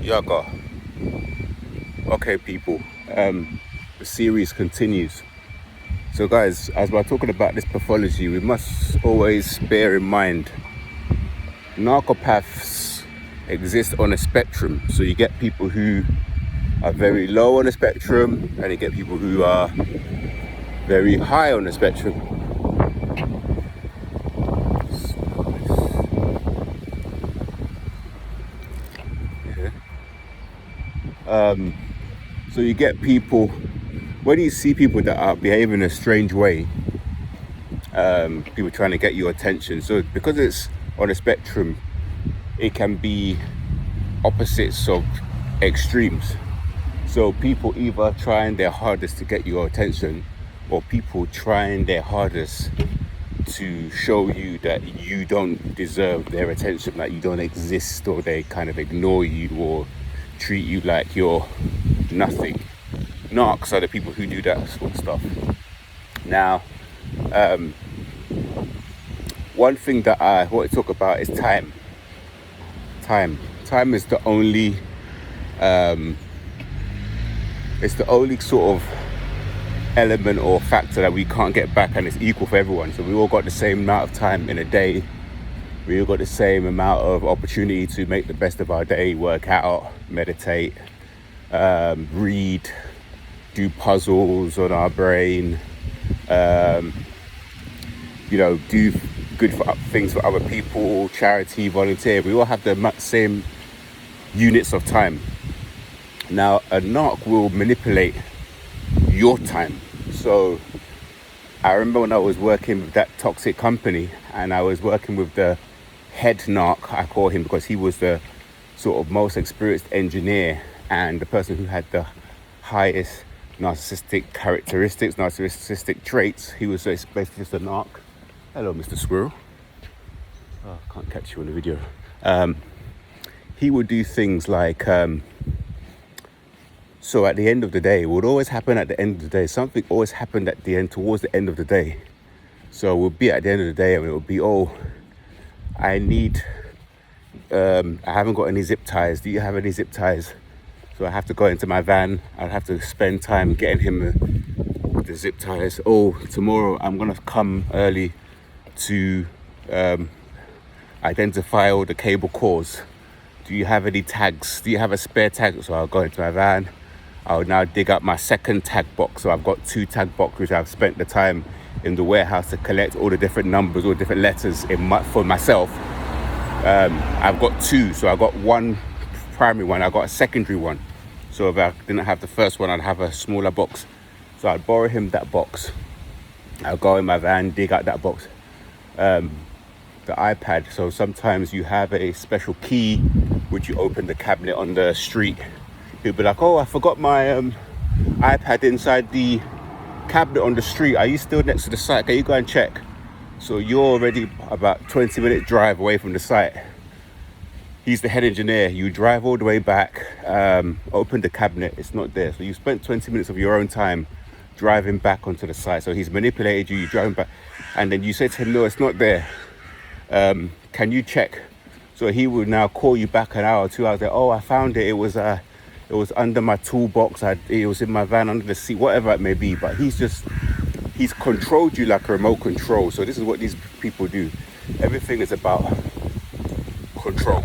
Yaga. Okay, people. The series continues. So, guys, as we're talking about this pathology, we must always bear in mind narcopaths exist on a spectrum. So you get people who are very low on the spectrum, and you get people who are very high on the spectrum. So you get people, when you see people that are behaving in a strange way, people trying to get your attention. So because it's on a spectrum, it can be opposites of extremes. So people either trying their hardest to get your attention, or people trying their hardest to show you that you don't deserve their attention, that you don't exist, or they kind of ignore you or treat you like you're nothing. Narcs are the people who do that sort of stuff. Now, one thing that I want to talk about is time. Time is the only it's the only sort of element or factor that we can't get back, and it's equal for everyone. So we all got the same amount of time in a day. We all got the same amount of opportunity to make the best of our day, work out, meditate, read, do puzzles on our brain, do good things for other people, charity, volunteer. We all have the same units of time. Now, a narc will manipulate your time. So I remember when I was working with that toxic company, and I was working with the head narc, I call him, because he was the sort of most experienced engineer and the person who had the highest narcissistic characteristics, narcissistic traits. He was basically just a narc. Hello, Mr. Squirrel. Oh, I can't catch you on the video. He would do things like, so at the end of the day, it would always happen at the end of the day. Something always happened at the end, towards the end of the day. So we'll be at the end of the day, and it would be, I haven't got any zip ties. Do you have any zip ties? So I have to go into my van. I'd have to spend time getting him the zip ties. Tomorrow I'm gonna come early to identify all the cable cores. Do you have any tags? Do you have a spare tag? So I'll go into my van. I'll now dig up my second tag box. So I've got 2 tag boxes, which I've spent the time in the warehouse to collect all the different numbers, all the different letters for myself. I've got 2, so I got one primary one, I got a secondary one. So if I didn't have the first one, I'd have a smaller box. So I'd borrow him that box. I'll go in my van, dig out that box. The iPad, so sometimes you have a special key which you open the cabinet on the street. He'll be like, I forgot my iPad inside the cabinet on the street. Are you still next to the site? Can you go and check? So you're already about 20-minute drive away from the site. He's the head engineer. You drive all the way back, open the cabinet, it's not there. So you spent 20 minutes of your own time driving back onto the site. So he's manipulated you, you're driving back, and then you say to him, no, it's not there. Can you check? So he would now call you back an hour or 2 hours later. I found it. It was under my toolbox. It was in my van under the seat, whatever it may be. But he's controlled you like a remote control. So this is what these people do. Everything is about control.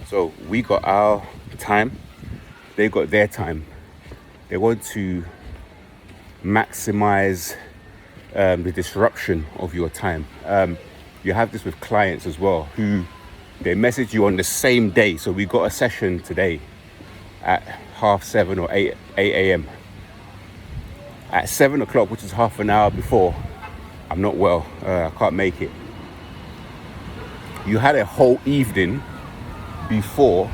So we got our time, they got their time. They want to maximize the disruption of your time. You have this with clients as well, who they message you on the same day. So we got a session today at 7:30 or 8 a.m. At 7 o'clock, which is half an hour before, I'm not well, I can't make it. You had a whole evening before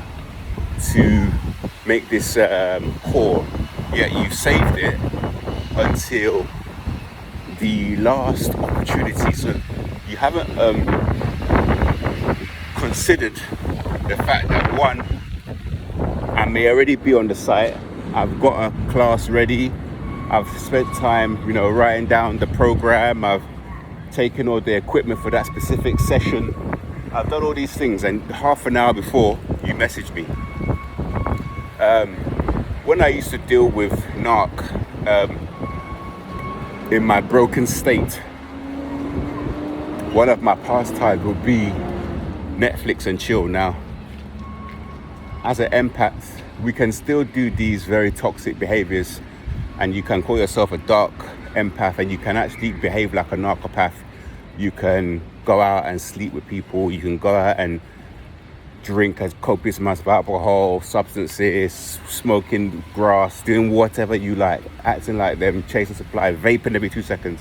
to make this call, yet you saved it until the last opportunity. So you haven't considered the fact that, one, I may already be on the site, I've got a class ready, I've spent time, writing down the program, I've taken all the equipment for that specific session, I've done all these things, and half an hour before you message me. When I used to deal with narc in my broken state, one of my pastimes would be Netflix and chill. Now, as an empath, we can still do these very toxic behaviors, and you can call yourself a dark empath, and you can actually behave like a narcopath. You can go out and sleep with people. You can go out and drink a copious amounts of alcohol, substances, smoking grass, doing whatever you like, acting like them, chasing supply, vaping every 2 seconds.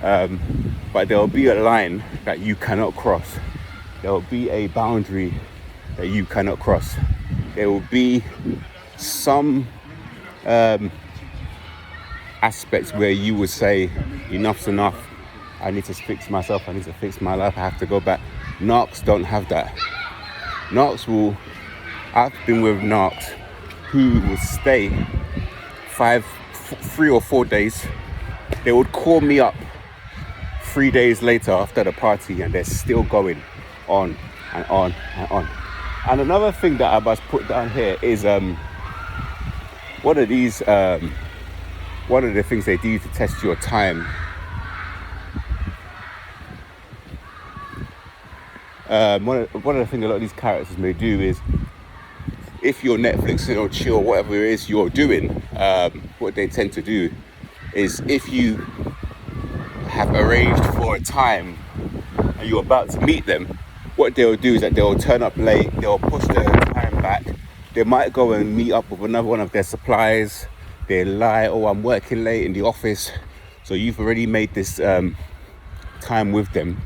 But there'll be a line that you cannot cross. There'll be a boundary that you cannot cross. There will be some aspects where you would say, enough's enough. I need to fix myself. I need to fix my life. I have to go back. Narcs don't have that. I've been with narcs who will stay 3 or 4 days. They would call me up 3 days later after the party, and they're still going on and on and on. And another thing that I must put down here is one of the things they do to test your time. One of the things a lot of these characters may do is, if you're Netflixing or chill, whatever it is you're doing, what they tend to do is, if you have arranged for a time and you're about to meet them, what they'll do is that they'll turn up late, they'll push the time back, they might go and meet up with another one of their suppliers, they lie, oh, I'm working late in the office. So you've already made this time with them,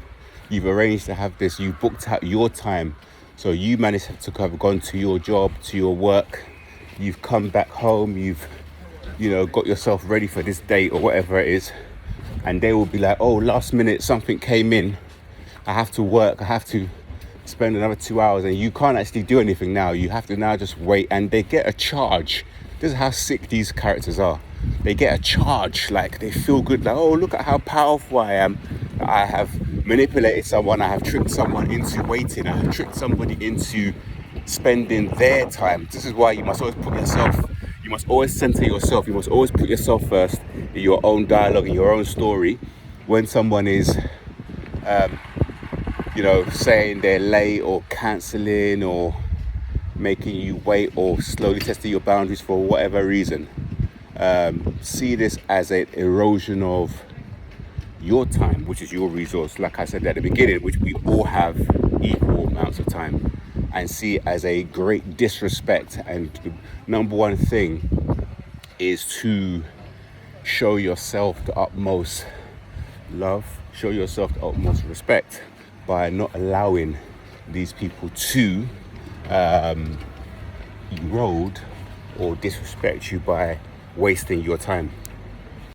you've arranged to have this, you booked out your time, so you managed to have gone to your job, to your work, you've come back home, you've got yourself ready for this date or whatever it is, and they will be like, oh, last minute something came in, I have to work, I have to spend another 2 hours, and you can't actually do anything now. You have to now just wait, and they get a charge. This is how sick these characters are. They get a charge, like they feel good, like, oh, look at how powerful I am. I have manipulated someone, I have tricked someone into waiting, I have tricked somebody into spending their time. This is why you must always you must always center yourself, you must always put yourself first in your own dialogue, in your own story. When someone is saying they're late or cancelling or making you wait or slowly testing your boundaries for whatever reason, see this as an erosion of your time, which is your resource, like I said at the beginning, which we all have equal amounts of time, and see it as a great disrespect. And the number one thing is to show yourself the utmost love, show yourself the utmost respect by not allowing these people to erode or disrespect you by wasting your time.